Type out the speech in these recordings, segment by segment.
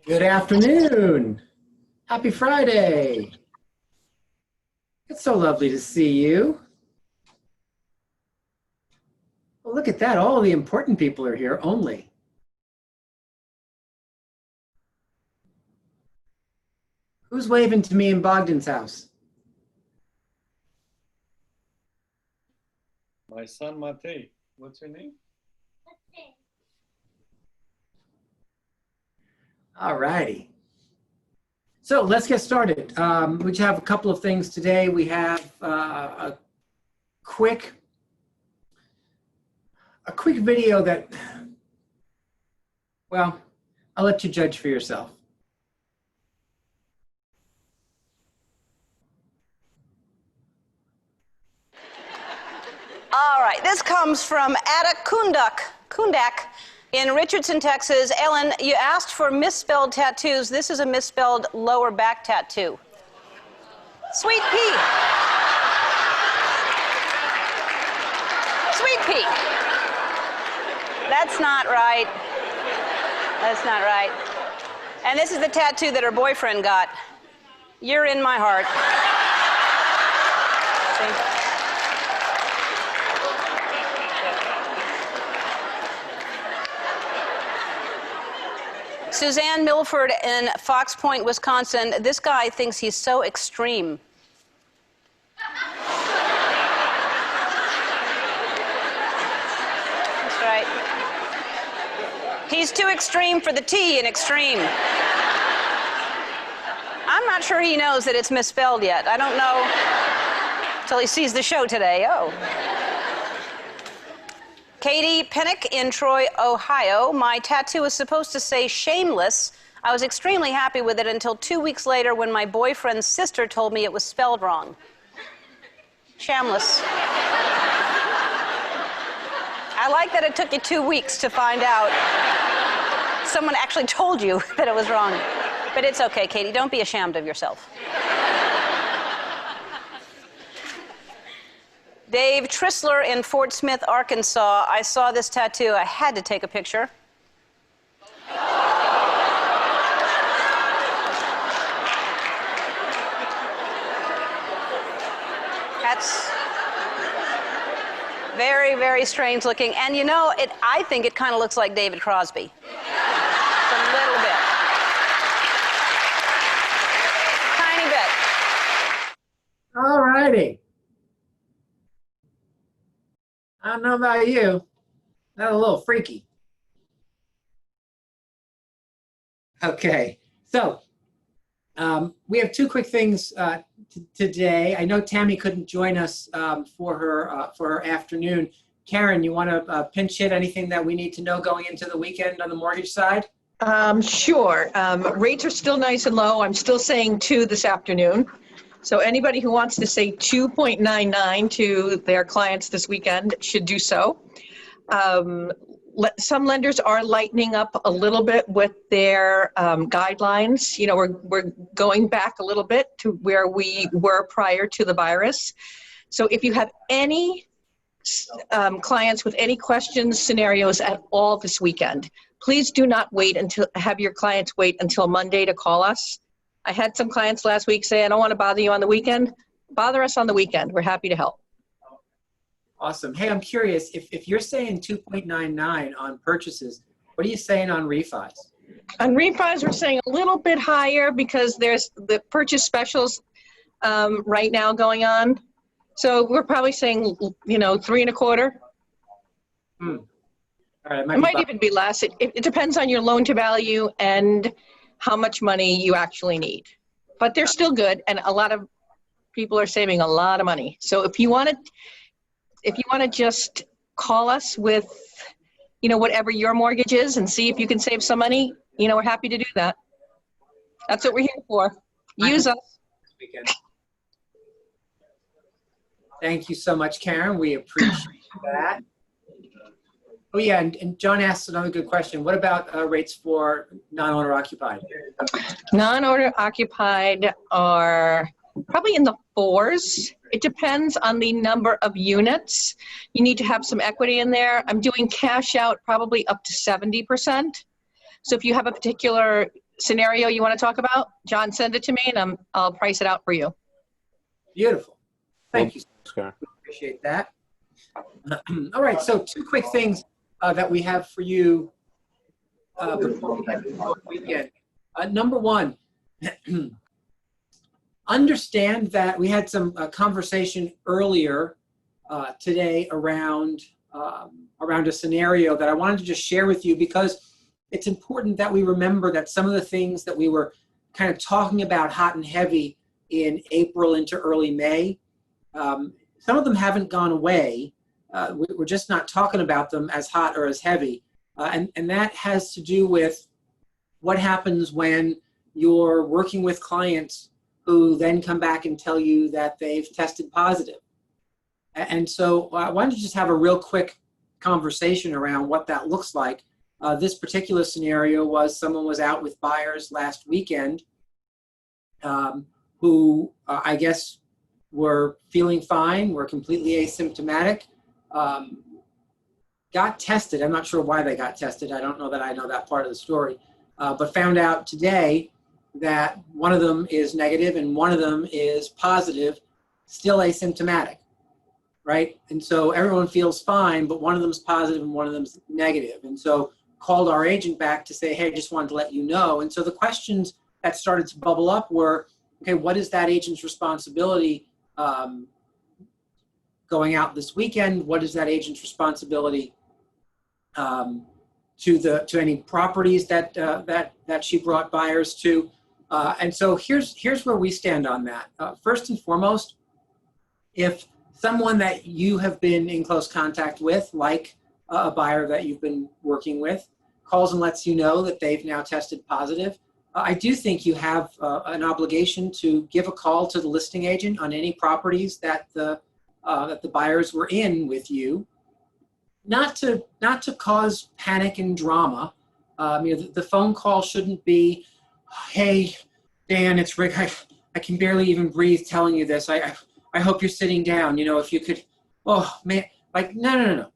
Good afternoon. Happy Friday. It's so lovely to see you. Well, look at that. All the important people are here only. Who's waving to me in Bogdan's house? My son Matei. What's your name? All righty. So let's get started. We have a couple of things today. We have a quick video that, well, I'll let you judge for yourself. All right, this comes from Ada Kundak in Richardson, Texas. Ellen, you asked for misspelled tattoos. This is a misspelled lower back tattoo. Sweet pea. Sweet pea. That's not right. That's not right. And this is the tattoo that her boyfriend got. You're in my heart. See? Suzanne Milford in Fox Point, Wisconsin. This guy thinks he's so extreme. That's right. He's too extreme for the T in extreme. I'm not sure he knows that it's misspelled yet. I don't know until he sees the show today. Oh. Katie Pennick in Troy, Ohio. My tattoo was supposed to say shameless. I was extremely happy with it until 2 weeks later when my boyfriend's sister told me it was spelled wrong. Shameless. I like that it took you 2 weeks to find out. Someone actually told you that it was wrong. But it's okay, Katie. Don't be ashamed of yourself. Dave Trissler in Fort Smith, Arkansas. I saw this tattoo. I had to take a picture. That's very, very strange looking. And you know, I think it kind of looks like David Crosby. Just a little bit. Tiny bit. All righty. I don't know about you. That's a little freaky. Okay, so we have two quick things today. I know Tammy couldn't join us for her afternoon. Karen, you want to pinch hit anything that we need to know going into the weekend on the mortgage side? Sure. Rates are still nice and low. I'm still saying 2 this afternoon. So anybody who wants to say 2.99 to their clients this weekend should do so. Some lenders are lightening up a little bit with their guidelines. You know, we're going back a little bit to where we were prior to the virus. So if you have any clients with any questions, scenarios at all this weekend, please do not have your clients wait until Monday to call us. I had some clients last week say, I don't want to bother you on the weekend. Bother us on the weekend. We're happy to help. Awesome. Hey, I'm curious, if you're saying 2.99 on purchases, what are you saying on refis? On refis, we're saying a little bit higher because there's the purchase specials right now going on. So we're probably saying, 3.25. All right, It might even be less. It depends on your loan to value and how much money you actually need. But they're still good, and a lot of people are saving a lot of money. So if you want to just call us with, whatever your mortgage is and see if you can save some money, we're happy to do that. That's what we're here for. Use us. Thank you so much, Karen. We appreciate that. Oh yeah, and John asked another good question. What about rates for non-owner occupied? Non-owner occupied are probably in the 4s. It depends on the number of units. You need to have some equity in there. I'm doing cash out probably up to 70%. So if you have a particular scenario you want to talk about, John, send it to me and I'll price it out for you. Beautiful. Thank you. Karen. Appreciate that. All right, so two quick things that we have for you before we head to the weekend. Number one, understand that we had some conversation earlier today around a scenario that I wanted to just share with you, because it's important that we remember that some of the things that we were kind of talking about hot and heavy in April into early May, some of them haven't gone away. We're just not talking about them as hot or as heavy. And that has to do with what happens when you're working with clients who then come back and tell you that they've tested positive. And so I wanted to just have a real quick conversation around what that looks like. This particular scenario was someone was out with buyers last weekend who I guess were feeling fine, were completely asymptomatic, got tested. I'm not sure why they got tested. I don't know that I know that part of the story, but found out today that one of them is negative and one of them is positive, still asymptomatic, right? And so everyone feels fine, but one of them's positive and one of them's negative. And so called our agent back to say, hey, I just wanted to let you know. And so the questions that started to bubble up were, okay, what is that agent's responsibility going out this weekend? What is that agent's responsibility to any properties that she brought buyers to? And so here's where we stand on that. First and foremost, if someone that you have been in close contact with, like a buyer that you've been working with, calls and lets you know that they've now tested positive, I do think you have an obligation to give a call to the listing agent on any properties that the buyers were in with you, not to cause panic and drama. The phone call shouldn't be, hey, Dan, it's Rick. I can barely even breathe telling you this. I hope you're sitting down. If you could, oh man, like no.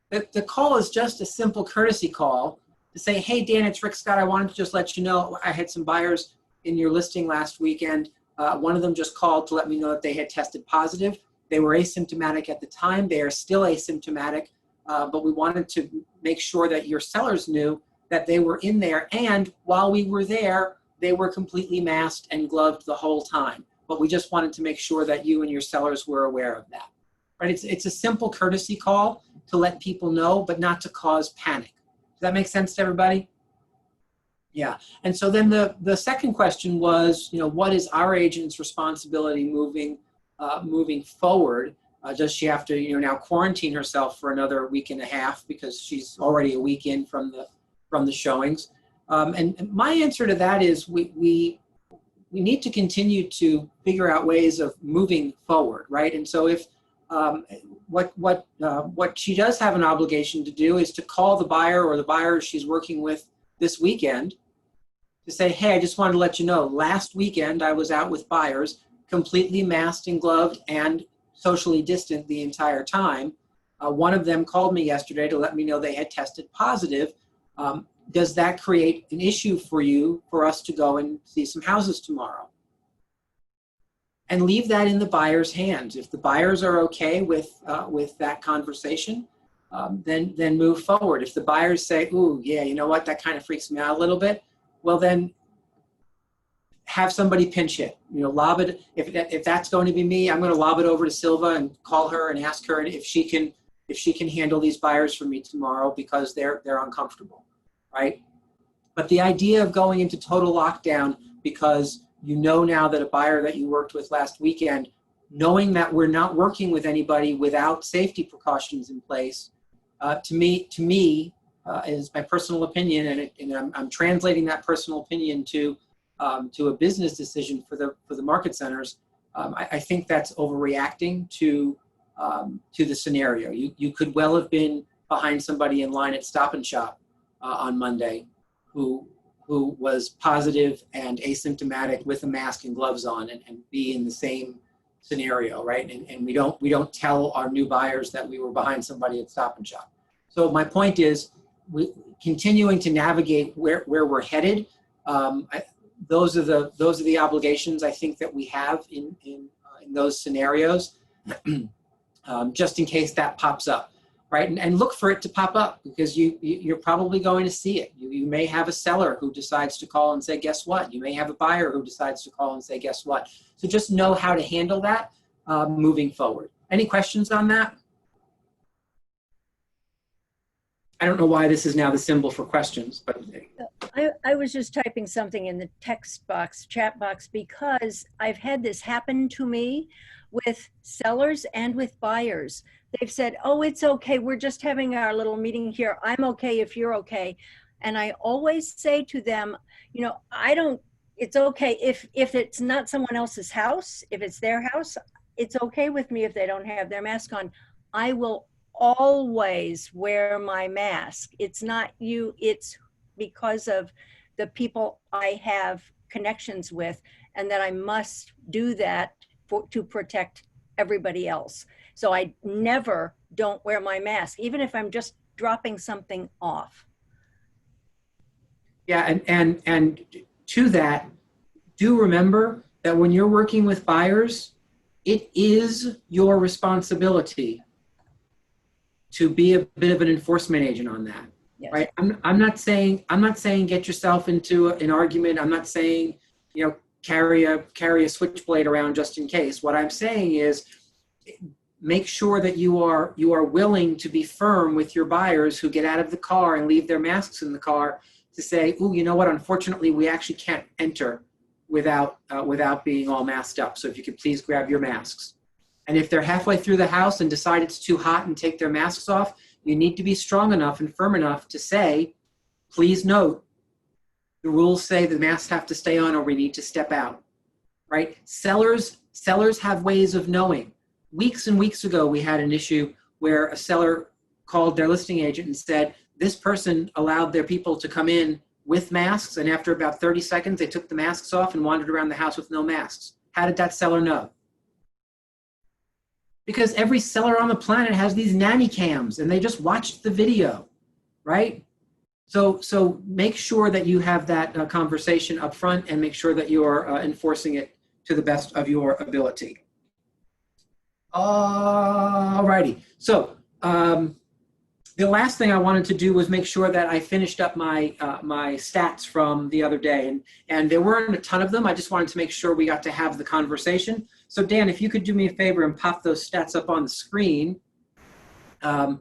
The call is just a simple courtesy call to say, hey, Dan, it's Rick Scott. I wanted to just let you know I had some buyers in your listing last weekend. One of them just called to let me know that they had tested positive. They were asymptomatic at the time. They are still asymptomatic, but we wanted to make sure that your sellers knew that they were in there. And while we were there, they were completely masked and gloved the whole time. But we just wanted to make sure that you and your sellers were aware of that. Right? It's a simple courtesy call to let people know, but not to cause panic. Does that make sense to everybody? Yeah. And so then the second question was, what is our agent's responsibility moving forward? Does she have to, now quarantine herself for another week and a half because she's already a week in from the showings? And my answer to that is we need to continue to figure out ways of moving forward, right? And so if what she does have an obligation to do is to call the buyer or the buyer she's working with this weekend to say, hey, I just wanted to let you know, last weekend I was out with buyers, completely masked and gloved and socially distant the entire time. One of them called me yesterday to let me know they had tested positive. Does that create an issue for you for us to go and see some houses tomorrow? And leave that in the buyer's hands. If the buyers are okay with that conversation, then move forward. If the buyers say, ooh, yeah, you know what, that kind of freaks me out a little bit, well then have somebody pinch hit. Lob it. If that's going to be me, I'm going to lob it over to Silva and call her and ask her if she can handle these buyers for me tomorrow because they're uncomfortable, right? But the idea of going into total lockdown because now that a buyer that you worked with last weekend, knowing that we're not working with anybody without safety precautions in place, to me, is my personal opinion, and I'm translating that personal opinion to a business decision for the market centers. I think that's overreacting to the scenario. You could well have been behind somebody in line at Stop and Shop on Monday who was positive and asymptomatic with a mask and gloves on and be in the same scenario, right? And we don't tell our new buyers that we were behind somebody at Stop and Shop. So my point is, we continuing to navigate where we're headed. Those are the obligations I think that we have in those scenarios, just in case that pops up, right? And look for it to pop up, because you're probably going to see it. You may have a seller who decides to call and say, guess what? You may have a buyer who decides to call and say, guess what? So just know how to handle that moving forward. Any questions on that? I don't know why this is now the symbol for questions, but I was just typing something in the text box, chat box, because I've had this happen to me with sellers and with buyers. They've said, oh, it's okay. We're just having our little meeting here. I'm okay if you're okay. And I always say to them, you know, it's okay if it's not someone else's house, if it's their house, it's okay with me if they don't have their mask on. I will always wear my mask. It's not you, it's because of the people I have connections with, and that I must do that to protect everybody else. So I never don't wear my mask, even if I'm just dropping something off. yeah, and to that, do remember that when you're working with buyers, it is your responsibility to be a bit of an enforcement agent on that. Yes. Right? I'm not saying get yourself into an argument. I'm not saying, you know, carry a switchblade around just in case. What I'm saying is make sure that you are willing to be firm with your buyers who get out of the car and leave their masks in the car, to say, oh, you know what, unfortunately we actually can't enter without being all masked up. So if you could please grab your masks. And if they're halfway through the house and decide it's too hot and take their masks off, you need to be strong enough and firm enough to say, please note, the rules say the masks have to stay on or we need to step out, right? Sellers have ways of knowing. Weeks and weeks ago, we had an issue where a seller called their listing agent and said, this person allowed their people to come in with masks, and after about 30 seconds, they took the masks off and wandered around the house with no masks. How did that seller know? Because every seller on the planet has these nanny cams and they just watched the video, right? So make sure that you have that conversation up front, and make sure that you are enforcing it to the best of your ability. All righty. So the last thing I wanted to do was make sure that I finished up my my stats from the other day, and there weren't a ton of them. I just wanted to make sure we got to have the conversation. So Dan, if you could do me a favor and pop those stats up on the screen. And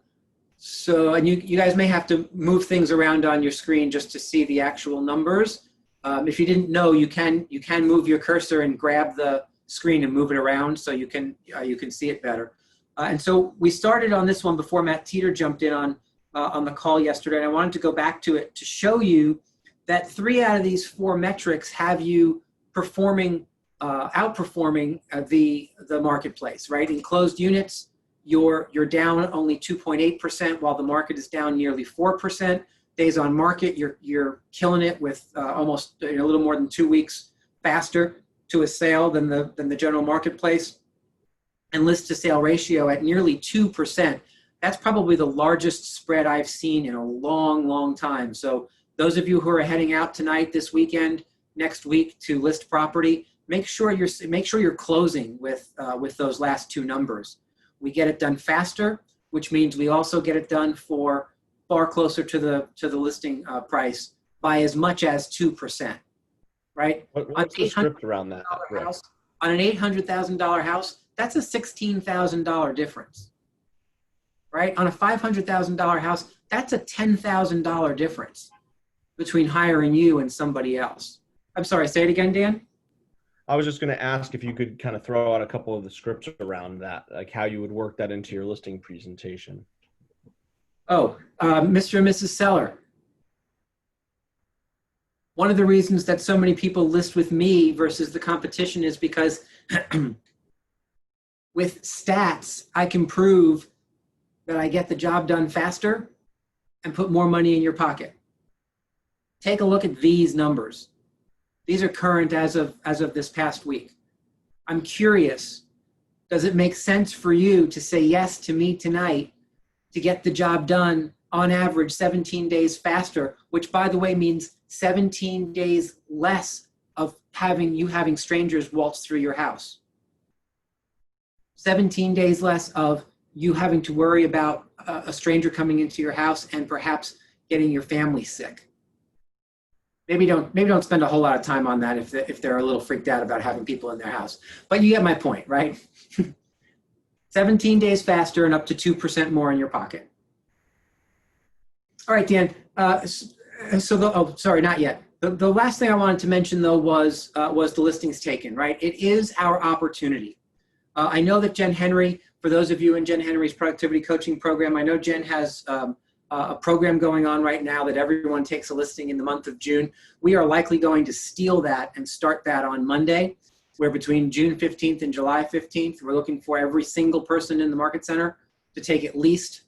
you guys may have to move things around on your screen just to see the actual numbers. If you didn't know, you can move your cursor and grab the screen and move it around so you can see it better. And so we started on this one before Matt Teeter jumped in on the call yesterday, and I wanted to go back to it to show you that 3 out of these 4 metrics have you performing, outperforming the marketplace, right? In closed units, you're down only 2.8%, while the market is down nearly 4%. Days on market, you're killing it with almost a little more than 2 weeks faster to a sale than the general marketplace. And list to sale ratio at nearly 2%. That's probably the largest spread I've seen in a long, long time. So those of you who are heading out tonight, this weekend, next week to list property, make sure you're closing with those last 2 numbers. We get it done faster, which means we also get it done for far closer to the listing price by as much as 2%, right? What's the script around that? House, on an $800,000 house, that's a $16,000 difference, right? On a $500,000 house, that's a $10,000 difference between hiring you and somebody else. I'm sorry, say it again, Dan? I was just going to ask if you could kind of throw out a couple of the scripts around that, like how you would work that into your listing presentation. Oh, Mr. and Mrs. Seller. One of the reasons that so many people list with me versus the competition is because with stats, I can prove that I get the job done faster and put more money in your pocket. Take a look at these numbers. These are current as of this past week. I'm curious, does it make sense for you to say yes to me tonight to get the job done on average 17 days faster, which by the way means 17 days less of having strangers waltz through your house. 17 days less of you having to worry about a stranger coming into your house and perhaps getting your family sick. Maybe don't spend a whole lot of time on that if they're a little freaked out about having people in their house. But you get my point, right? 17 days faster and up to 2% more in your pocket. All right, Dan. Sorry, not yet. The last thing I wanted to mention though was the listings taken, right? It is our opportunity. I know that Jen Henry, for those of you in Jen Henry's productivity coaching program, I know Jen has a program going on right now that everyone takes a listing in the month of June. We are likely going to steal that and start that on Monday, where between June 15th and July 15th, we're looking for every single person in the market center to take at least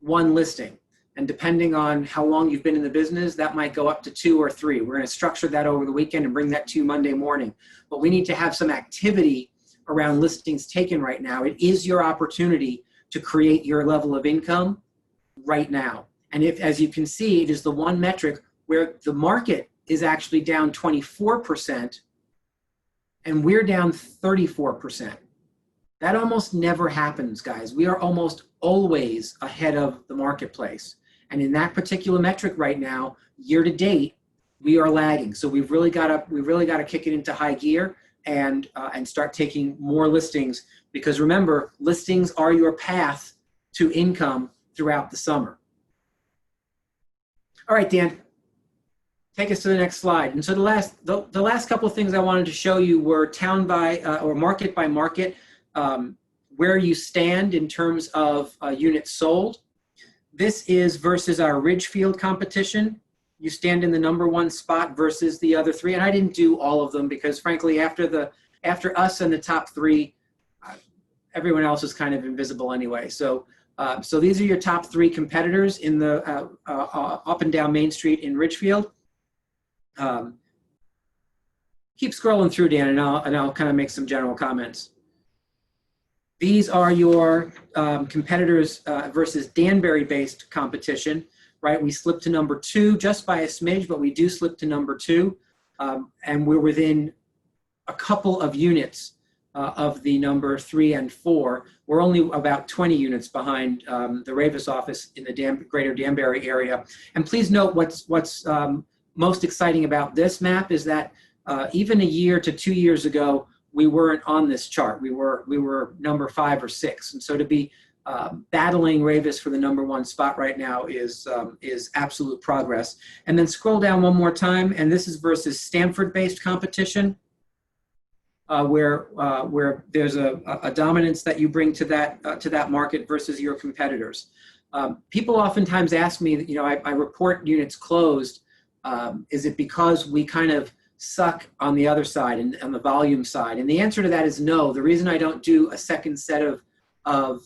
one listing. And depending on how long you've been in the business, that might go up to 2 or 3. We're going to structure that over the weekend and bring that to you Monday morning. But we need to have some activity around listings taken right now. It is your opportunity to create your level of income right now. And if, as you can see, it is the one metric where the market is actually down 24% and we're down 34%. That almost never happens, guys. We are almost always ahead of the marketplace. And in that particular metric right now, year to date, we are lagging. So we've really got to kick it into high gear and start taking more listings, because remember, listings are your path to income throughout the summer. All right, Dan, take us to the next slide. And so the last couple of things I wanted to show you were town by or market by market, where you stand in terms of units sold. This is versus our Ridgefield competition. You stand in the #1 spot versus the other 3. And I didn't do all of them because frankly, after us and the top 3, everyone else is kind of invisible anyway. So these are your top 3 competitors in the up and down Main Street in Ridgefield. Keep scrolling through, Dan, and I'll kind of make some general comments. These are your competitors versus Danbury-based competition, right? We slipped to #2 just by a smidge, but we do slip to #2, and we're within a couple of units of the number 3 and 4. We're only about 20 units behind the Ravis office in the greater Danbury area. And please note what's most exciting about this map is that even a year to 2 years ago, we weren't on this chart. We were number 5 or 6. And so to be battling Ravis for the #1 spot right now is absolute progress. And then scroll down one more time, and this is versus Stamford-based competition, where there's a dominance that you bring to that market versus your competitors. People oftentimes ask me, you know, I report units closed. Is it because we kind of suck on the other side and on the volume side? And the answer to that is no. The reason I don't do a second set of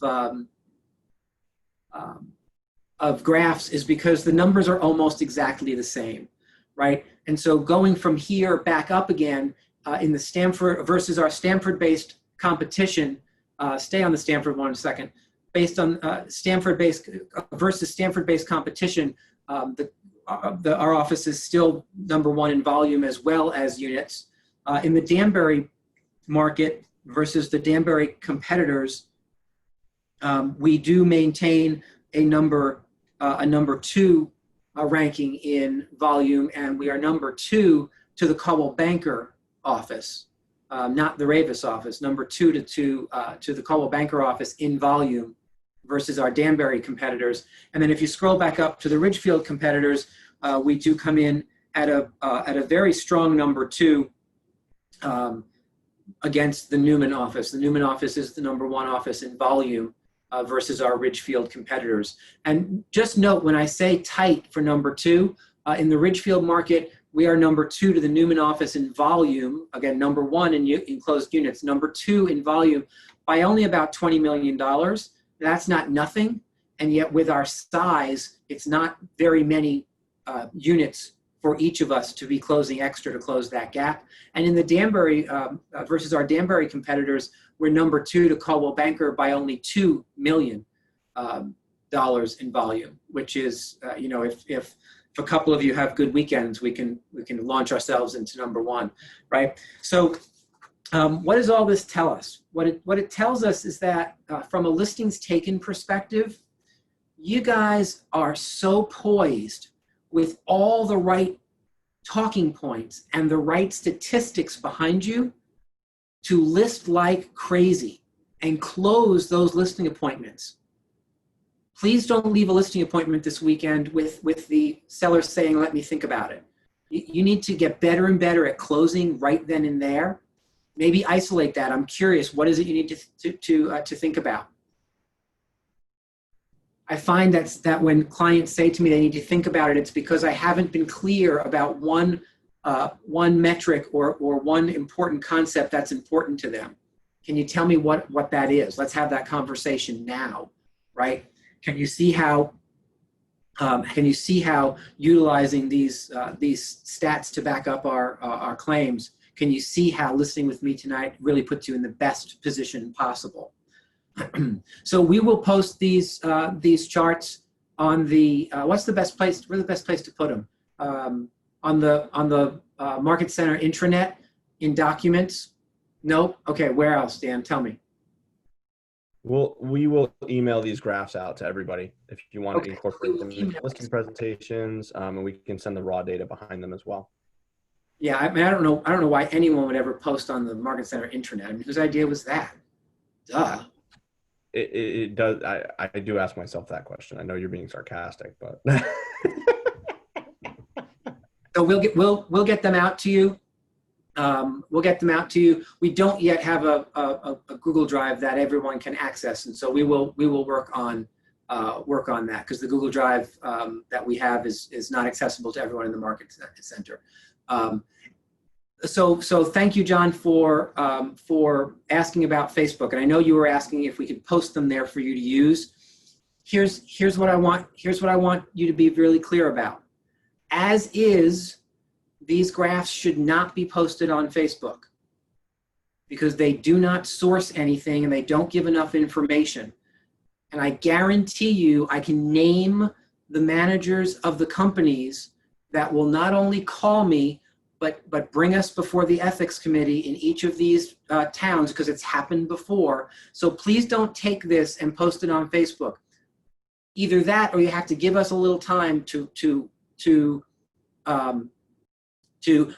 graphs is because the numbers are almost exactly the same, right? And so going from here back up again in the Stamford versus our Stamford-based competition, stay on the Stamford one a second, based on Stamford-based versus Stamford-based competition, our office is still #1 in volume as well as units. In the Danbury market versus the Danbury competitors, we do maintain a number 2 ranking in volume, and we are #2 to the Coldwell Banker office, not the Ravis office. #2 to the Coldwell Banker office in volume versus our Danbury competitors. And then if you scroll back up to the Ridgefield competitors, we do come in at a very strong #2 against the Newman office. The Newman office is the #1 office in volume versus our Ridgefield competitors. And just note, when I say tight for #2, in the Ridgefield market, we are #2 to the Newman office in volume. Again, #1 in closed units, #2 in volume by only about $20 million. That's not nothing. And yet with our size, it's not very many units for each of us to be closing extra to close that gap. And in the Danbury versus our Danbury competitors, we're #2 to Coldwell Banker by only $2 million. in volume, which is, if a couple of you have good weekends, we can launch ourselves into number one, right? So what does all this tell us? What it tells us is that from a listings taken perspective, you guys are so poised with all the right talking points and the right statistics behind you to list like crazy and close those listing appointments. Please don't leave a listing appointment this weekend with the seller saying, let me think about it. You need to get better and better at closing right then and there. Maybe isolate that. I'm curious, what is it you need to think about? I find that when clients say to me they need to think about it, it's because I haven't been clear about one metric or one important concept that's important to them. Can you tell me what that is? Let's have that conversation now, right? Can you see how utilizing these stats to back up our claims? Can you see how listening with me tonight really puts you in the best position possible? So we will post these charts on the what's the best place? Where's the best place to put them? On the Market Center intranet in documents. Nope. Okay. Where else, Dan? Tell me. We will email these graphs out to everybody if you want to incorporate them in Email listing presentations, and we can send the raw data behind them as well. Yeah, I mean, I don't know why anyone would ever post on the Market Center intranet. I mean, whose idea was that? Duh. It does. I do ask myself that question. I know you're being sarcastic, but So we'll get them out to you. We'll get them out to you. We don't yet have a Google Drive that everyone can access, and so we will work on that, because the Google Drive that we have is not accessible to everyone in the Market Center. So thank you, John, for asking about Facebook, and I know you were asking if we could post them there for you to use. Here's what I want you to be really clear about. As is, these graphs should not be posted on Facebook because they do not source anything and they don't give enough information. And I guarantee you, I can name the managers of the companies that will not only call me, but bring us before the ethics committee in each of these towns, because it's happened before. So please don't take this and post it on Facebook. Either that, or you have to give us a little time to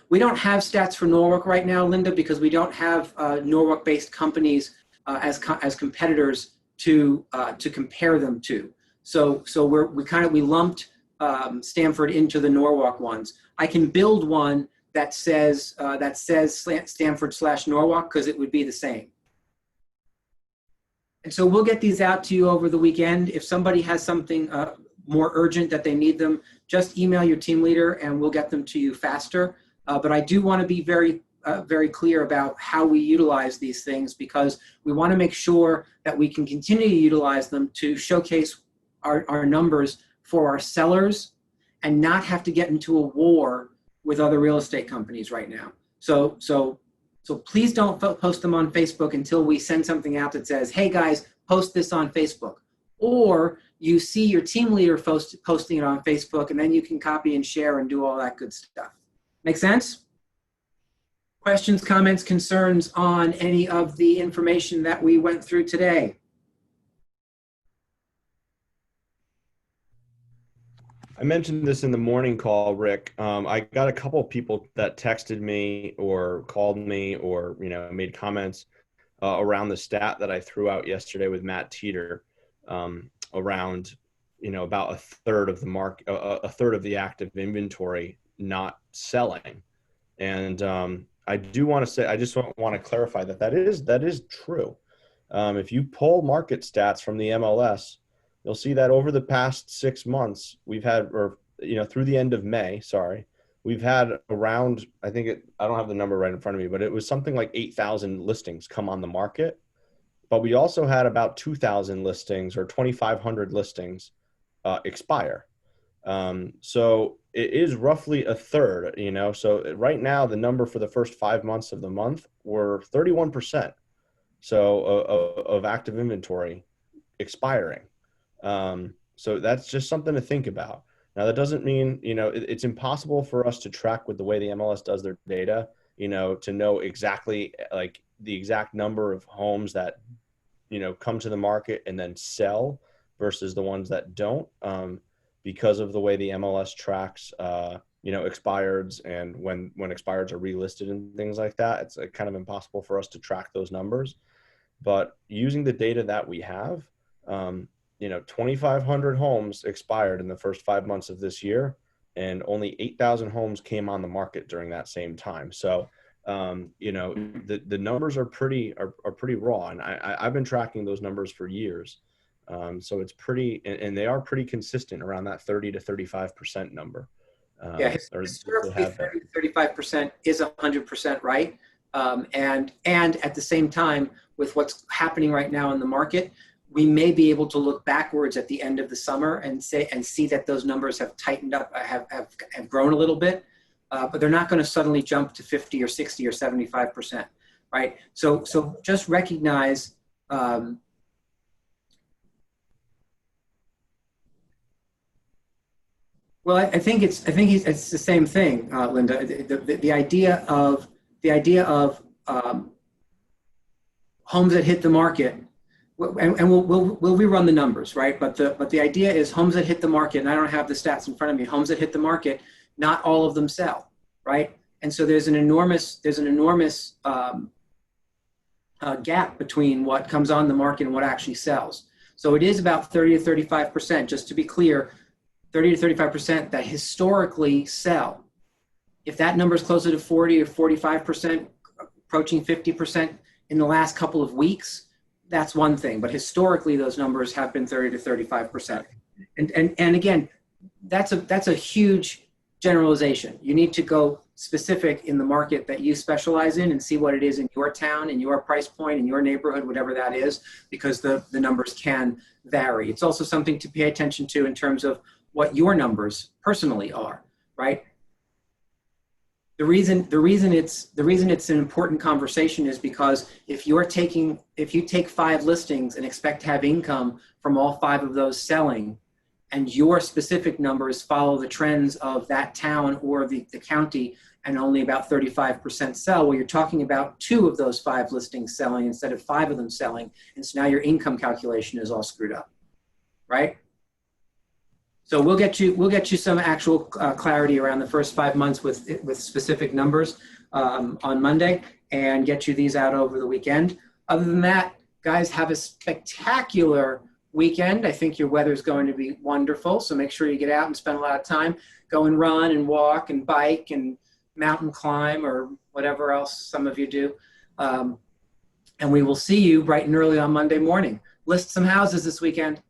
we don't have stats for Norwalk right now, Linda, because we don't have Norwalk-based companies as competitors to compare them to. So we lumped Stamford into the Norwalk ones. I can build one that says Stamford/Norwalk, because it would be the same. And so we'll get these out to you over the weekend. If somebody has something more urgent that they need them, just email your team leader and we'll get them to you faster. But I do want to be very clear about how we utilize these things, because we want to make sure that we can continue to utilize them to showcase our numbers for our sellers and not have to get into a war with other real estate companies right now. So please don't post them on Facebook until we send something out that says, hey guys, post this on Facebook. Or you see your team leader posting it on Facebook, and then you can copy and share and do all that good stuff. Make sense? Questions, comments, concerns on any of the information that we went through today? I mentioned this in the morning call, Rick. I got a couple of people that texted me or called me or made comments around the stat that I threw out yesterday with Matt Teeter around about a third of the active inventory not selling, and I do want to say, I just want to clarify that is true. If you pull market stats from the MLS, you'll see that over the past 6 months, we've had, through the end of May, we've had around, I don't have the number right in front of me, but it was something like 8,000 listings come on the market. But we also had about 2,000 listings or 2,500 listings expire. So it is roughly a third, So right now, the number for the first 5 months of the month were 31%. So of active inventory expiring. So that's just something to think about. Now, that doesn't mean, it's impossible for us to track with the way the MLS does their data, to know exactly like the exact number of homes that, come to the market and then sell versus the ones that don't, because of the way the MLS tracks, expireds and when expireds are relisted and things like that. It's kind of impossible for us to track those numbers. But using the data that we have, 2,500 homes expired in the first 5 months of this year, and only 8,000 homes came on the market during that same time. So, the numbers are pretty raw, and I've been tracking those numbers for years. So it's pretty, and they are pretty consistent around that 30 to 35% number. Yeah, historically, 30 to 35% is 100% right. And at the same time, with what's happening right now in the market, we may be able to look backwards at the end of the summer and see that those numbers have tightened up, have grown a little bit, but they're not going to suddenly jump to 50 or 60 or 75%, right? So just recognize. Well, I think it's the same thing, Linda. The idea of homes that hit the market, and we'll rerun the numbers, right? But the idea is homes that hit the market, and I don't have the stats in front of me. Homes that hit the market, not all of them sell, right? And so there's an enormous gap between what comes on the market and what actually sells. So it is about 30 to 35%. Just to be clear, 30 to 35% that historically sell. If that number is closer to 40 or 45%, approaching 50% in the last couple of weeks, that's one thing. But historically, those numbers have been 30 to 35%. And again, that's a huge generalization. You need to go specific in the market that you specialize in and see what it is in your town, in your price point, in your neighborhood, whatever that is, because the numbers can vary. It's also something to pay attention to in terms of what your numbers personally are, right? The reason it's an important conversation is because if you take 5 listings and expect to have income from all 5 of those selling, and your specific numbers follow the trends of that town or the county, and only about 35% sell, well, you're talking about 2 of those 5 listings selling instead of 5 of them selling, and so now your income calculation is all screwed up, right? So we'll get you some actual clarity around the first 5 months with specific numbers on Monday, and get you these out over the weekend. Other than that, guys, have a spectacular weekend. I think your weather is going to be wonderful, so make sure you get out and spend a lot of time. Go and run and walk and bike and mountain climb or whatever else some of you do. And we will see you bright and early on Monday morning. List some houses this weekend.